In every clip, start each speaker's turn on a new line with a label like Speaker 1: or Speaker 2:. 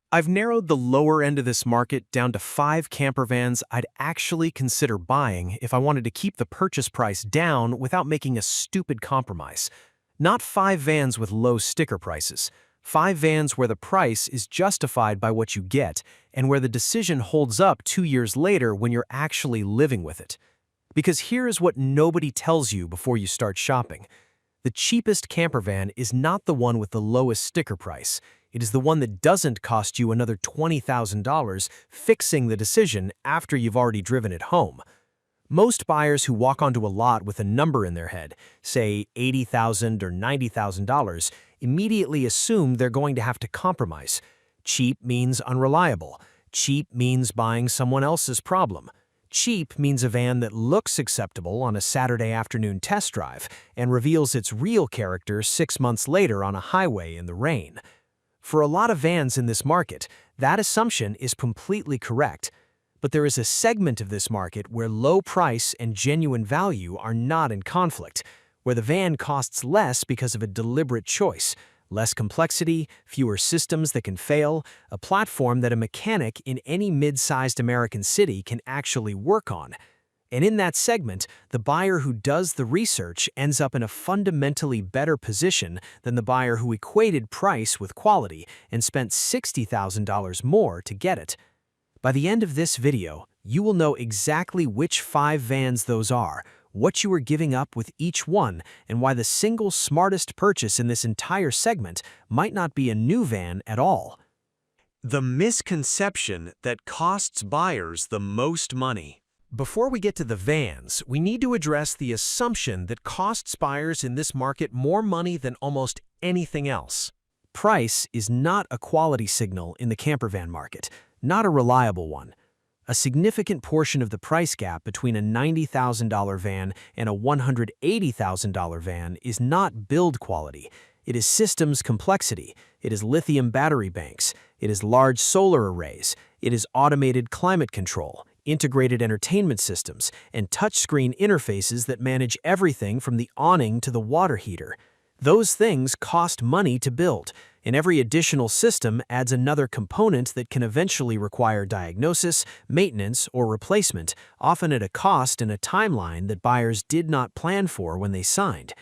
Speaker 1: I've narrowed the lower end of this market down to 5 campervans I'd actually consider buying if I wanted to keep the purchase price down without making a stupid compromise. Not 5 vans with low sticker prices. 5 vans where the price is justified by what you get and where the decision holds up 2 years later when you're actually living with it. Because here is what nobody tells you before you start shopping. The cheapest campervan is not the one with the lowest sticker price. It is the one that doesn't cost you another $20,000 fixing the decision after you've already driven it home. Most buyers who walk onto a lot with a number in their head, say $80,000 or $90,000, immediately assume they're going to have to compromise. Cheap means unreliable. Cheap means buying someone else's problem. Cheap means a van that looks acceptable on a Saturday afternoon test drive and reveals its real character 6 months later on a highway in the rain. For a lot of vans in this market, that assumption is completely correct. But there is a segment of this market where low price and genuine value are not in conflict, where the van costs less because of a deliberate choice, less complexity, fewer systems that can fail, a platform that a mechanic in any mid-sized American city can actually work on. And in that segment, the buyer who does the research ends up in a fundamentally better position than the buyer who equated price with quality and spent $60,000 more to get it. By the end of this video, you will know exactly which 5 vans those are, what you are giving up with each one, and why the single smartest purchase in this entire segment might not be a new van at all.
Speaker 2: The misconception that costs buyers the most money.
Speaker 1: Before we get to the vans, we need to address the assumption that costs buyers in this market more money than almost anything else. Price is not a quality signal in the campervan market, not a reliable one. A significant portion of the price gap between a $90,000 van and a $180,000 van is not build quality. It is systems complexity. It is lithium battery banks. It is large solar arrays. It is automated climate control, integrated entertainment systems, and touchscreen interfaces that manage everything from the awning to the water heater. Those things cost money to build, and every additional system adds another component that can eventually require diagnosis, maintenance, or replacement, often at a cost and a timeline that buyers did not plan for when they signed.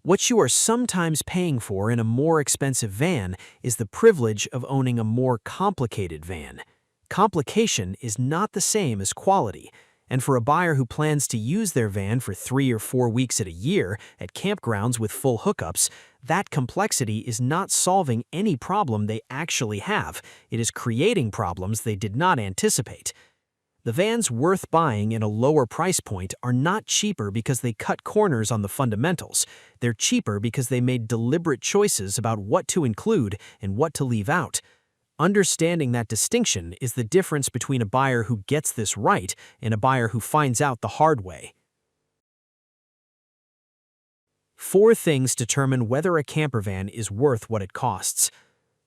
Speaker 1: What you are sometimes paying for in a more expensive van is the privilege of owning a more complicated van. Complication is not the same as quality, and for a buyer who plans to use their van for 3 or 4 weeks at a year at campgrounds with full hookups, that complexity is not solving any problem they actually have. It is creating problems they did not anticipate. The vans worth buying in a lower price point are not cheaper because they cut corners on the fundamentals. They're cheaper because they made deliberate choices about what to include and what to leave out. Understanding that distinction is the difference between a buyer who gets this right and a buyer who finds out the hard way. 4 things determine whether a campervan is worth what it costs.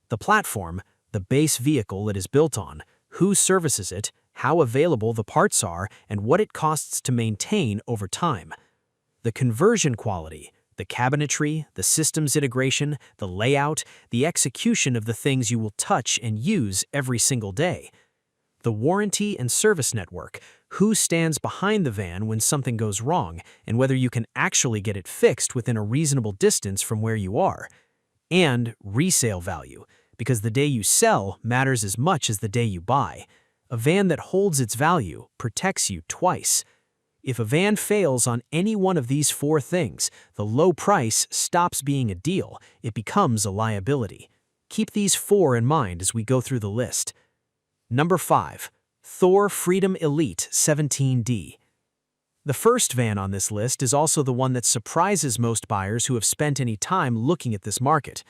Speaker 1: The platform, the base vehicle it is built on, who services it, how available the parts are, and what it costs to maintain over time. The conversion quality, the cabinetry, the systems integration, the layout, the execution of the things you will touch and use every single day. The warranty and service network, who stands behind the van when something goes wrong, and whether you can actually get it fixed within a reasonable distance from where you are. And resale value, because the day you sell matters as much as the day you buy. A van that holds its value protects you twice. If a van fails on any one of these 4 things, the low price stops being a deal, it becomes a liability. Keep these 4 in mind as we go through the list. Number 5. Thor Freedom Elite 17D. The first van on this list is also the one that surprises most buyers who have spent any time looking at this market.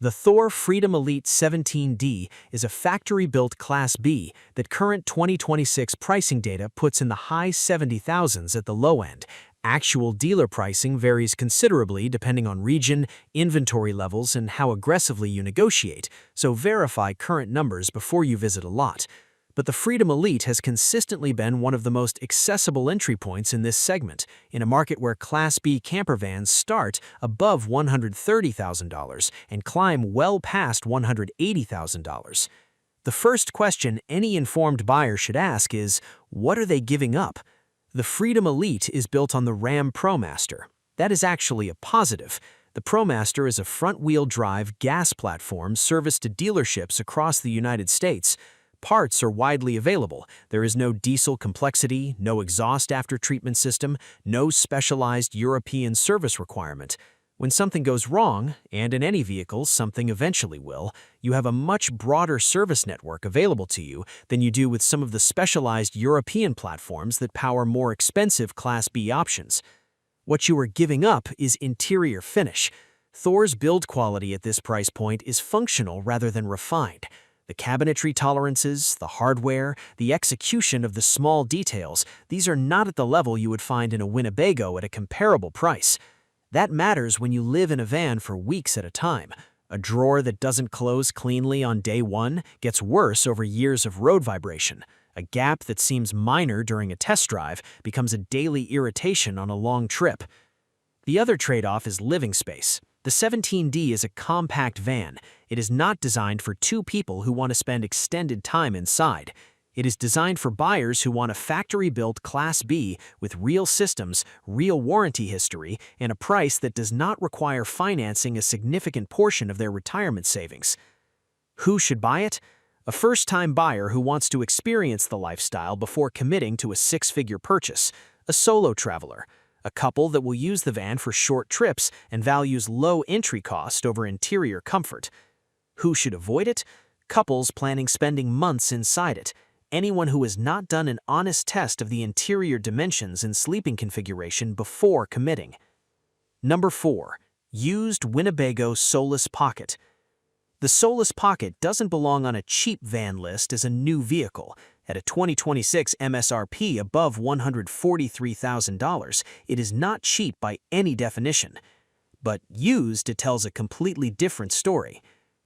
Speaker 1: The Thor Freedom Elite 17D is a factory-built Class B that current 2026 pricing data puts in the high 70,000s at the low end. Actual dealer pricing varies considerably depending on region, inventory levels, and how aggressively you negotiate, so verify current numbers before you visit a lot. But the Freedom Elite has consistently been one of the most accessible entry points in this segment, in a market where Class B campervans start above $130,000 and climb well past $180,000. The first question any informed buyer should ask is, what are they giving up? The Freedom Elite is built on the Ram ProMaster. That is actually a positive. The ProMaster is a front-wheel drive gas platform serviced to dealerships across the United States. Parts are widely available. There is no diesel complexity, no exhaust after-treatment system, no specialized European service requirement. When something goes wrong, and in any vehicle something eventually will, you have a much broader service network available to you than you do with some of the specialized European platforms that power more expensive Class B options. What you are giving up is interior finish. Thor's build quality at this price point is functional rather than refined. The cabinetry tolerances, the hardware, the execution of the small details, these are not at the level you would find in a Winnebago at a comparable price. That matters when you live in a van for weeks at a time. A drawer that doesn't close cleanly on day one gets worse over years of road vibration. A gap that seems minor during a test drive becomes a daily irritation on a long trip. The other trade-off is living space. The 17D is a compact van. It is not designed for two people who want to spend extended time inside. It is designed for buyers who want a factory-built Class B with real systems, real warranty history, and a price that does not require financing a significant portion of their retirement savings. Who should buy it? A first-time buyer who wants to experience the lifestyle before committing to a six-figure purchase, a solo traveler, a couple that will use the van for short trips and values low entry cost over interior comfort. Who should avoid it? Couples planning spending months inside it. Anyone who has not done an honest test of the interior dimensions and sleeping configuration before committing. Number 4. Used Winnebago Solis Pocket. The Solis Pocket doesn't belong on a cheap van list as a new vehicle. At a 2026 MSRP above $143,000, it is not cheap by any definition. But used, it tells a completely different story.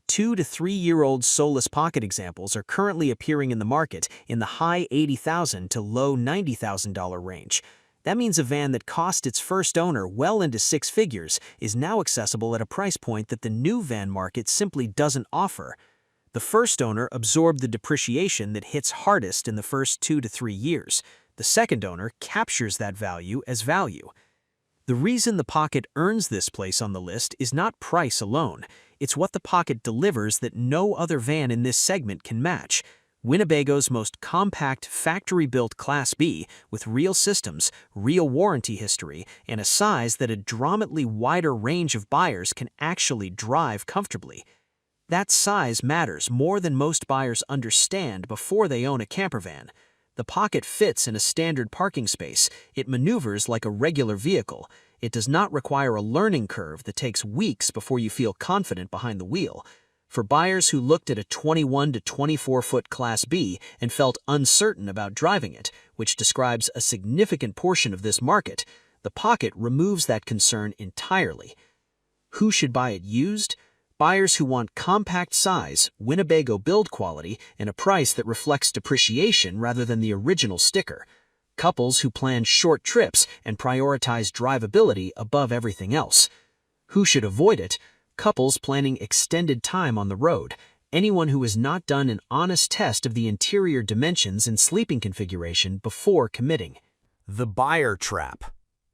Speaker 1: 2 to 3-year-old Solis Pocket examples are currently appearing in the market in the high $80,000 to low $90,000 range. That means a van that cost its first owner well into six figures is now accessible at a price point that the new van market simply doesn't offer. The first owner absorbed the depreciation that hits hardest in the first 2 to 3 years. The second owner captures that value as value. The reason the Pocket earns this place on the list is not price alone. It's what the Pocket delivers that no other van in this segment can match. Winnebago's most compact factory-built Class B with real systems, real warranty history, and a size that a dramatically wider range of buyers can actually drive comfortably. That size matters more than most buyers understand before they own a campervan. The Pocket fits in a standard parking space. It maneuvers like a regular vehicle. It does not require a learning curve that takes weeks before you feel confident behind the wheel. For buyers who looked at a 21 to 24-foot Class B and felt uncertain about driving it, which describes a significant portion of this market, the Pocket removes that concern entirely. Who should buy it used? Buyers who want compact size, Winnebago build quality, and a price that reflects depreciation rather than the original sticker. Couples who plan short trips and prioritize drivability above everything else. Who should avoid it? Couples planning extended time on the road. Anyone who has not done an honest test of the interior dimensions and sleeping configuration before committing.
Speaker 3: The buyer trap.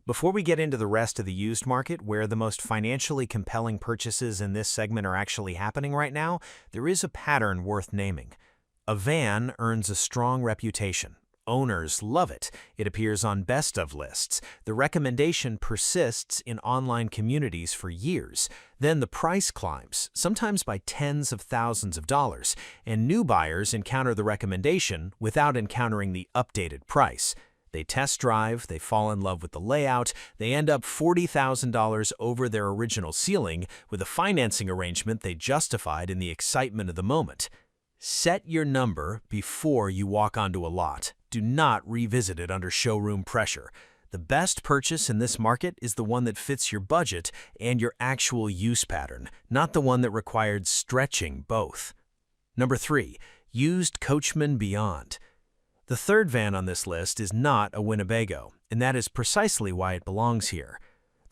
Speaker 3: Before we get into the rest of the used market, where the most financially compelling purchases in this segment are actually happening right now, there is a pattern worth naming. A van earns a strong reputation. Owners love it. It appears on best of lists. The recommendation persists in online communities for years. Then the price climbs, sometimes by tens of thousands of dollars, and new buyers encounter the recommendation without encountering the updated price. They test drive, they fall in love with the layout, they end up $40,000 over their original ceiling with a financing arrangement they justified in the excitement of the moment. Set your number before you walk onto a lot. Do not revisit it under showroom pressure. The best purchase in this market is the one that fits your budget and your actual use pattern, not the one that required stretching both. Number 3. Used Coachmen Beyond. The third van on this list is not a Winnebago, and that is precisely why it belongs here.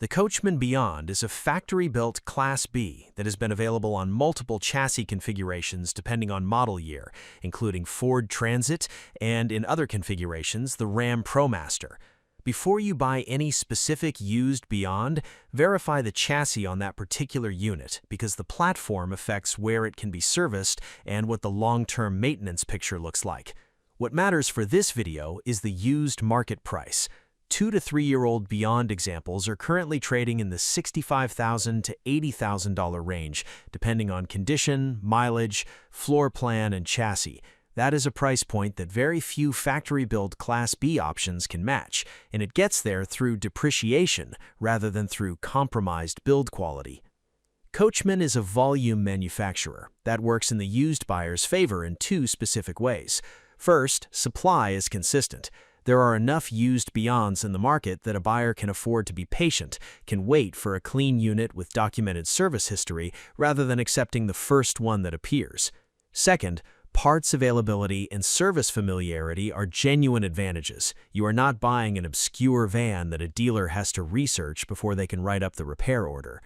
Speaker 1: The Coachmen Beyond is a factory-built Class B that has been available on multiple chassis configurations depending on model year, including Ford Transit and, in other configurations, the Ram ProMaster. Before you buy any specific used Beyond, verify the chassis on that particular unit because the platform affects where it can be serviced and what the long-term maintenance picture looks like. What matters for this video is the used market price. 2 to 3-year-old Beyond examples are currently trading in the $65,000 to $80,000 range, depending on condition, mileage, floor plan, and chassis. That is a price point that very few factory-built Class B options can match, and it gets there through depreciation rather than through compromised build quality. Coachmen is a volume manufacturer that works in the used buyer's favor in 2 specific ways. First, supply is consistent. There are enough used Beyonds in the market that a buyer can afford to be patient, can wait for a clean unit with documented service history rather than accepting the first one that appears. Second, parts availability and service familiarity are genuine advantages. You are not buying an obscure van that a dealer has to research before they can write up the repair order.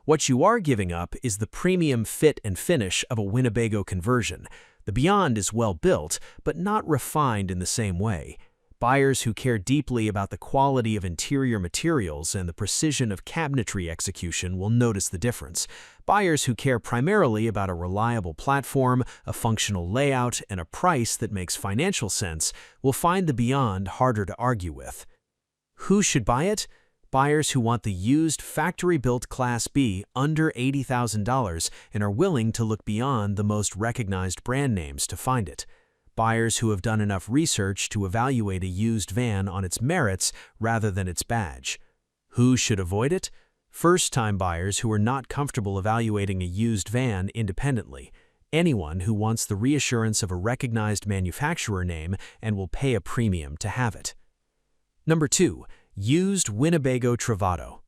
Speaker 1: What you are giving up is the premium fit and finish of a Winnebago conversion. The Beyond is well built, but not refined in the same way. Buyers who care deeply about the quality of interior materials and the precision of cabinetry execution will notice the difference. Buyers who care primarily about a reliable platform, a functional layout, and a price that makes financial sense will find the Beyond harder to argue with. Who should buy it? Buyers who want the used factory-built Class B under $80,000 and are willing to look beyond the most recognized brand names to find it. Buyers who have done enough research to evaluate a used van on its merits rather than its badge. Who should avoid it? First-time buyers who are not comfortable evaluating a used van independently. Anyone who wants the reassurance of a recognized manufacturer name and will pay a premium to have it. Number 2. Used Winnebago Travato.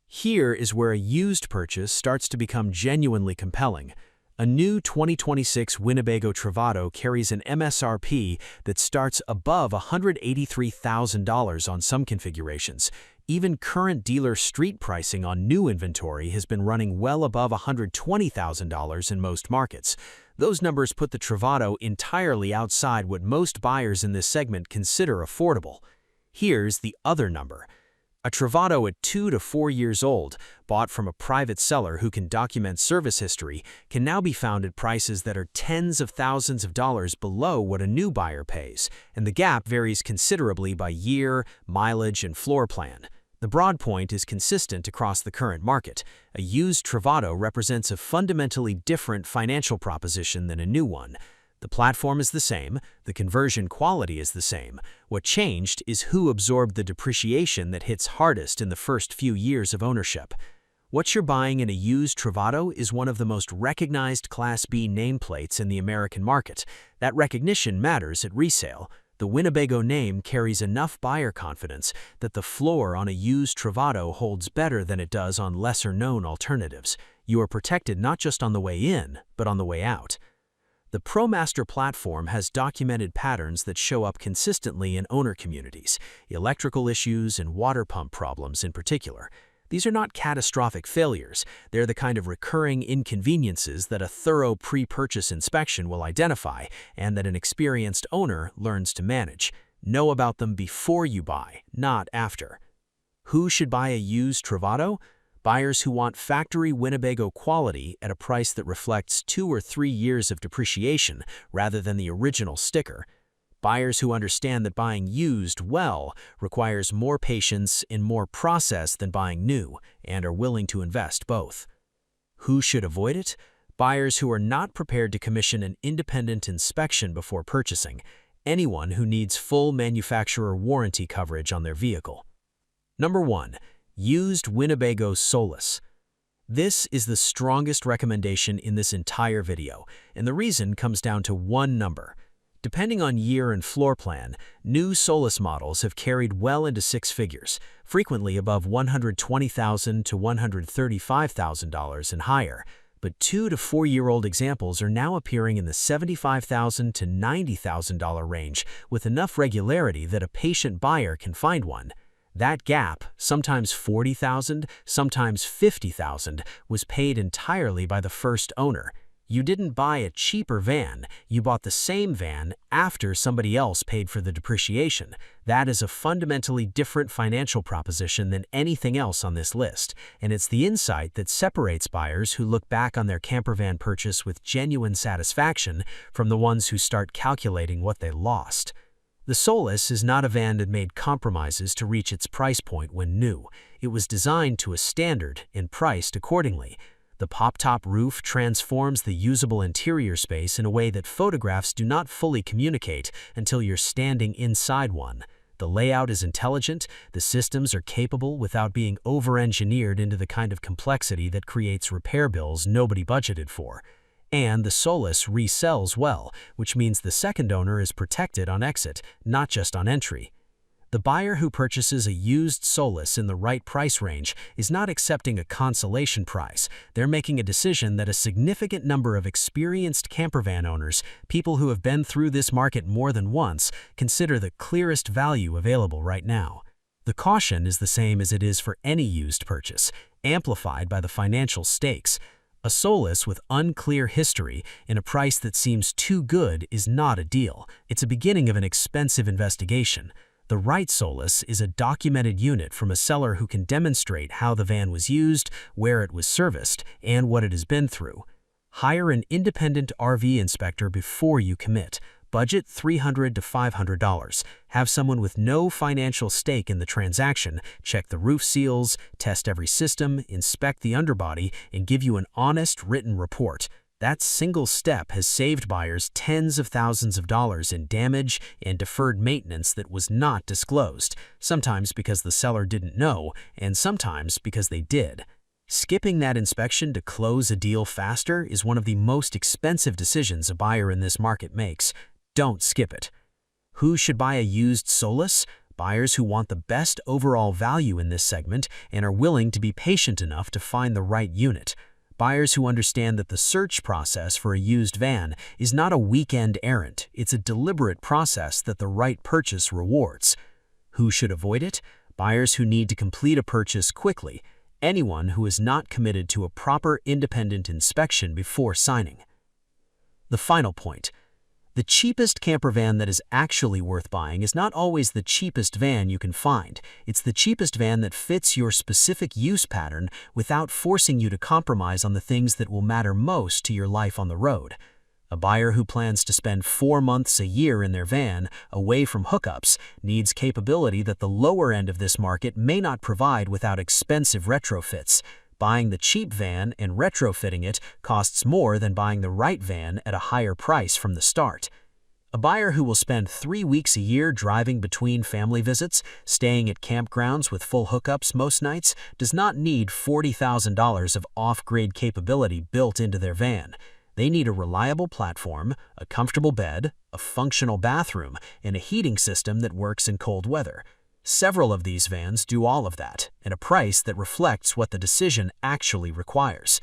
Speaker 1: Here is where a used purchase starts to become genuinely compelling. A new 2026 Winnebago Travato carries an MSRP that starts above $183,000 on some configurations. Even current dealer street pricing on new inventory has been running well above $120,000 in most markets. Those numbers put the Travato entirely outside what most buyers in this segment consider affordable. Here's the other number. A Travato at 2 to 4 years old, bought from a private seller who can document service history, can now be found at prices that are tens of thousands of dollars below what a new buyer pays, and the gap varies considerably by year, mileage, and floor plan. The broad point is consistent across the current market. A used Travato represents a fundamentally different financial proposition than a new one. The platform is the same, the conversion quality is the same. What changed is who absorbed the depreciation that hits hardest in the first few years of ownership. What you're buying in a used Travato is one of the most recognized Class B nameplates in the American market. That recognition matters at resale. The Winnebago name carries enough buyer confidence that the floor on a used Travato holds better than it does on lesser-known alternatives. You are protected not just on the way in, but on the way out. The ProMaster platform has documented patterns that show up consistently in owner communities, electrical issues and water pump problems in particular. These are not catastrophic failures. They're the kind of recurring inconveniences that a thorough pre-purchase inspection will identify and that an experienced owner learns to manage. Know about them before you buy, not after. Who should buy a used Travato? Buyers who want factory Winnebago quality at a price that reflects 2 or 3 years of depreciation rather than the original sticker. Buyers who understand that buying used well requires more patience and more process than buying new and are willing to invest both. Who should avoid it? Buyers who are not prepared to commission an independent inspection before purchasing. Anyone who needs full manufacturer warranty coverage on their vehicle. Number 1. Used Winnebago Solis. This is the strongest recommendation in this entire video, and the reason comes down to one number. Depending on year and floor plan, new Solis models have carried well into 6 figures, frequently above $120,000 to $135,000 and higher, but 2 to 4-year-old examples are now appearing in the $75,000 to $90,000 range with enough regularity that a patient buyer can find one.
Speaker 3: That gap, sometimes $40,000, sometimes $50,000, was paid entirely by the first owner. You didn't buy a cheaper van, you bought the same van after somebody else paid for the depreciation. That is a fundamentally different financial proposition than anything else on this list, and it's the insight that separates buyers who look back on their campervan purchase with genuine satisfaction from the ones who start calculating what they lost. The Solis is not a van that made compromises to reach its price point when new. It was designed to a standard and priced accordingly. The pop-top roof transforms the usable interior space in a way that photographs do not fully communicate until you're standing inside one. The layout is intelligent, the systems are capable without being over-engineered into the kind of complexity that creates repair bills nobody budgeted for. And the Solis resells well, which means the second owner is protected on exit, not just on entry. The buyer who purchases a used Solis in the right price range is not accepting a consolation price. They're making a decision that a significant number of experienced campervan owners, people who have been through this market more than once, consider the clearest value available right now. The caution is the same as it is for any used purchase, amplified by the financial stakes. A Solis with unclear history in a price that seems too good is not a deal. It's a beginning of an expensive investigation. The right Solis is a documented unit from a seller who can demonstrate how the van was used, where it was serviced, and what it has been through. Hire an independent RV inspector before you commit. Budget $300 to $500. Have someone with no financial stake in the transaction check the roof seals, test every system, inspect the underbody, and give you an honest written report. That single step has saved buyers tens of thousands of dollars in damage and deferred maintenance that was not disclosed, sometimes because the seller didn't know, and sometimes because they did. Skipping that inspection to close a deal faster is one of the most expensive decisions a buyer in this market makes. Don't skip it. Who should buy a used Solis? Buyers who want the best overall value in this segment and are willing to be patient enough to find the right unit. Buyers who understand that the search process for a used van is not a weekend errand, it's a deliberate process that the right purchase rewards. Who should avoid it? Buyers who need to complete a purchase quickly. Anyone who is not committed to a proper independent inspection before signing. The final point. The cheapest campervan that is actually worth buying is not always the cheapest van you can find. It's the cheapest van that fits your specific use pattern without forcing you to compromise on the things that will matter most to your life on the road. A buyer who plans to spend 4 months a year in their van, away from hookups, needs capability that the lower end of this market may not provide without expensive retrofits. Buying the cheap van and retrofitting it costs more than buying the right van at a higher price from the start. A buyer who will spend 3 weeks a year driving between family visits, staying at campgrounds with full hookups most nights, does not need $40,000 of off-grid capability built into their van. They need a reliable platform, a comfortable bed, a functional bathroom, and a heating system that works in cold weather. Several of these vans do all of that, at a price that reflects what the decision actually requires.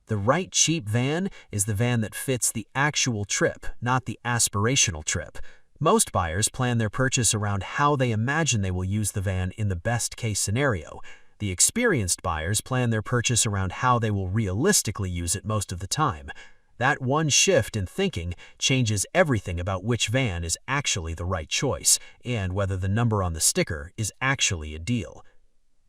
Speaker 3: The right cheap van is the van that fits the actual trip, not the aspirational trip. Most buyers plan their purchase around how they imagine they will use the van in the best-case scenario. The experienced buyers plan their purchase around how they will realistically use it most of the time. That one shift in thinking changes everything about which van is actually the right choice, and whether the number on the sticker is actually a deal.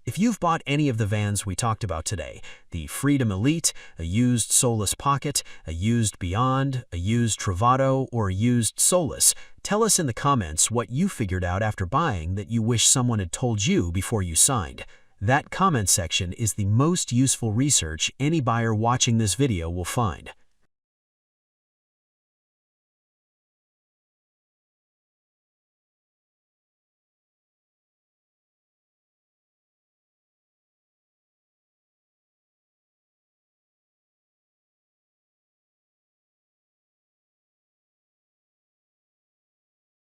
Speaker 3: If you've bought any of the vans we talked about today, the Freedom Elite, a used Solis Pocket, a used Beyond, a used Travato, or a used Solis, tell us in the comments what you figured out after buying that you wish someone had told you before you signed. That comment section is the most useful research any buyer watching this video will find.